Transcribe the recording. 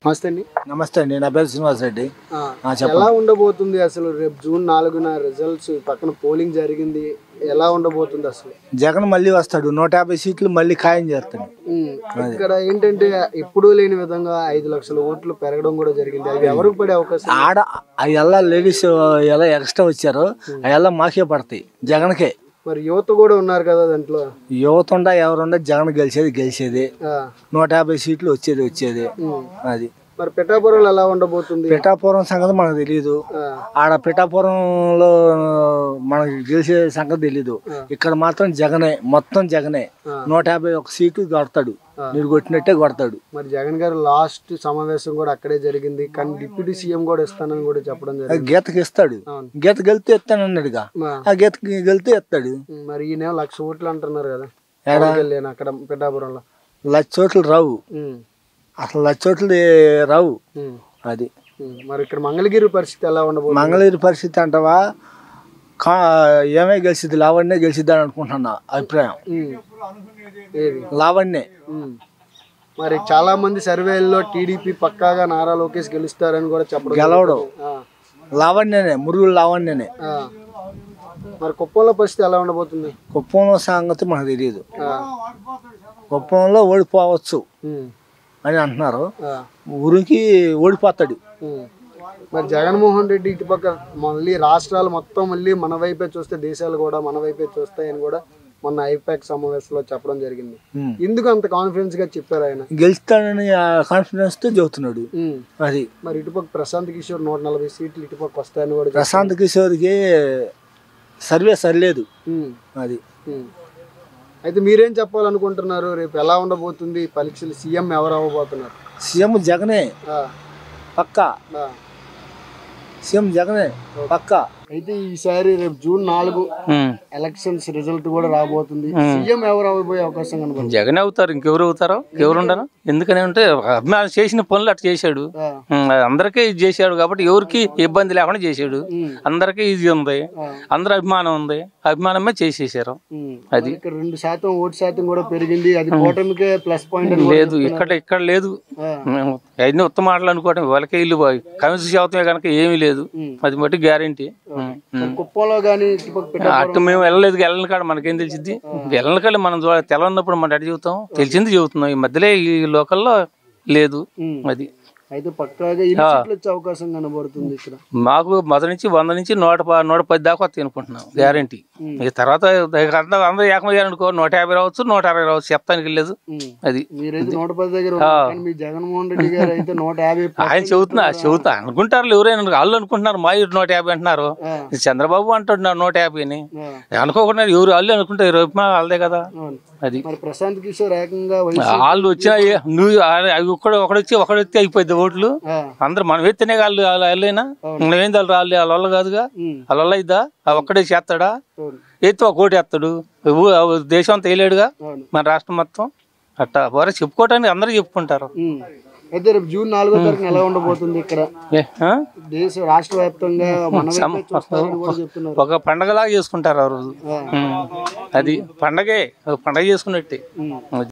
నమస్తే అండి. నమస్తే అండి, నా పేరు శ్రీనివాస్ రెడ్డి. ఎలా ఉండబోతుంది అసలు రేపు జూన్ 4న రిజల్ట్స్ పక్కన పోలింగ్ జరిగింది, ఎలా ఉండబోతుంది అసలు? జగన్ మళ్ళీ వస్తాడు, 150 సీట్లు మళ్ళీ ఖాయం చేస్తాడు. ఇక్కడ ఏంటంటే ఎప్పుడూ లేని విధంగా 5 లక్షల ఓట్లు పెరగడం కూడా జరిగింది. అవి ఎవరికి పడే అవకాశం? ఆడ అలా లేడీస్ ఎలా ఎక్స్ట్రా వచ్చారో అలా మాకే పడతాయి, జగన్కే. మరి యువత కూడా ఉన్నారు కదా దాంట్లో. యువత ఉండా ఎవరుండా జగన్ గెలిచేది 150 సీట్లు వచ్చేది అది. మరి పిఠాపురంలో ఎలా ఉండబోతుంది? పిఠాపురం సంగతి మనకు తెలియదు. ఆడ పిఠాపురంలో మనకి గెలిచే సంగతి తెలీదు. ఇక్కడ మాత్రం జగనే, మొత్తం జగనే. 151 సీట్లు కొడతాడు, మీరు కొట్టినట్టే కొడతాడు. మరి జగన్ గారు లాస్ట్ సమావేశం కూడా అక్కడే జరిగింది, కానీ డిప్యూటీ సీఎం కూడా ఇస్తానని కూడా చెప్పడం జరిగింది. గీతకి ఇస్తాడు, గీత గెలితే ఇస్తానన్నాడుగా, ఆ గీతకి గెలితే ఇస్తాడు. మరి ఈయన 1,00,000 ఓట్లు అంటున్నారు కదా అక్కడ పిఠాపురంలో. 1,00,000 ఓట్లు రావు, అసలు 1,00,000 ఓట్లు రావు అది. మరి ఇక్కడ మంగళగిరి పరిస్థితి ఎలా ఉండబోతుంది? మంగళగిరి పరిస్థితి అంటావా, ఏమే గెలిచిద్ది, లావణ్యే గెలిచిద్ది అని అనుకుంటున్నా అభిప్రాయం. లావణ్యే. మరి చాలా మంది సర్వేల్లో టీడీపీ పక్కాగా నారా లోకేష్ గెలుస్తారని కూడా చెప్పడం. గెలవడం లావణ్యనే, మురుగులు లావణ్యనే. మరి కుప్పంలో పరిస్థితి ఎలా ఉండబోతుంది? కుప్పంలో సంగతి మనకు తెలియదు. కుప్పంలో ఓడిపోవచ్చు అని అంటున్నారు, ఊరికి ఓడిపోతాడు. మరి జగన్మోహన్ రెడ్డి ఇటుపక్క మళ్ళీ రాష్ట్రాలు మొత్తం మళ్ళీ మన వైపే చూస్తే, దేశాలు కూడా మన వైపే చూస్తాయని కూడా మొన్న ఐపాక్ సమావేశంలో చెప్పడం జరిగింది. ఎందుకు అంత కాన్ఫిడెన్స్ గా చెప్పారు ఆయన? గెలుస్తాడని కాన్ఫిడెన్స్ తో చెబుతున్నాడు అది. మరి ఇటుపక్క ప్రశాంత్ కిషోర్ 140 సీట్లు ఇటుపక్క వస్తాయని కూడా. ప్రశాంత్ కిషోర్కి సర్వే సరిలేదు అది. అయితే మీరేం చెప్పాలనుకుంటున్నారు? రేపు ఎలా ఉండబోతుంది పరీక్షలు? సీఎం ఎవరు అవ్వబోతున్నారు? సీఎం జగనే పక్కా, సీఎం జగనే పక్కా. అయితే ఈసారి రేపు జూన్ 4 ఎలక్షన్స్ రిజల్ట్ కూడా రాబోతుంది. సీఎం ఎవరు అవ్వబోయే అవకాశం కనుక? జగన్ అవుతారు, ఇంకెవరు అవుతారో? ఎవరు ఉండరు. ఎందుకని అంటే అభిమానం చేసిన పనులు అట్లా చేశాడు, అందరికీ ఇది చేశాడు కాబట్టి ఎవరికి ఇబ్బంది లేకుండా చేశాడు. అందరికీ ఇది ఉంది, అందరు అభిమానం ఉంది, అభిమానమే చేసేసారు అది. 2% ఓటు శాతం కూడా పెరిగింది, అది కూటమికే ప్లస్ పాయింట్. లేదు ఇక్కడ లేదు, అన్ని ఉత్తమ మాటలు అనుకోవటం. వాళ్ళకే ఇల్లు కమిషన్ శాతమే కనుక ఏమీ లేదు, అది మట్టి గ్యారంటీ. కుప్పంలో కానీ అటు మేము వెళ్ళలేదు, వెళ్ళని కాడ మనకేం తెలిసింది? వెళ్ళని కాడ మనం తెలవన్నప్పుడు మనం అటు చెబుతాం, తెలిసింది చెబుతున్నాం. ఈ మధ్యలో ఈ లోకల్లో లేదు అది. అయితే పక్కాగా వచ్చే అవకాశం కనబడుతుంది ఇక్కడ మాకు. మొదటి నుంచి 100 నుంచి 110 దాకా వస్తాయి అనుకుంటున్నాం, గ్యారంటీ. ఈ తర్వాత అందరూ ఏకమయ్యారనుకో 150 రావచ్చు, 160 రావచ్చు, చెప్తానికి లేదు అది. మీరైతే 110 దగ్గర, మీ జగన్మోహన్ రెడ్డి గారు అయితే 150. ఆయన చెబుతా అనుకుంటారు, ఎవరైనా వాళ్ళు అనుకుంటున్నారు మా 150 అంటున్నారు. చంద్రబాబు అంటున్నారు 150 అని అనుకోకుండా ఎవరు వాళ్ళు అనుకుంటారు, వాళ్ళదే కదా అది. ప్రశాంత్ కిషోర్ ఏకంగా వాళ్ళు వచ్చినా నువ్వు ఒకడొచ్చి అయిపోయింది ఓట్లు. అందరు మనం ఎత్తేనే వాళ్ళు వెళ్ళైనా నువ్వేంది వాళ్ళు రాళ్ళు, వాళ్ళ వల్ల కాదుగా, వాళ్ళ వల్ల అయిద్దా? ఒక్కడే చేస్తాడా? ఎత్తి ఒక ఓటు వేస్తాడు, దేశం అంతా వేయలేడుగా, మన రాష్ట్రం మొత్తం. అట్టా వారు చెప్పుకోవటానికి అందరూ చెప్పుకుంటారు. అయితే రేపు జూన్ 4వ తారీఖున ఎలా ఉండబోతుంది ఇక్కడ రాష్ట్ర వ్యాప్తంగా? ఒక పండగలాగా చేసుకుంటారు ఆ రోజు, అది పండగ చేసుకున్నట్టే.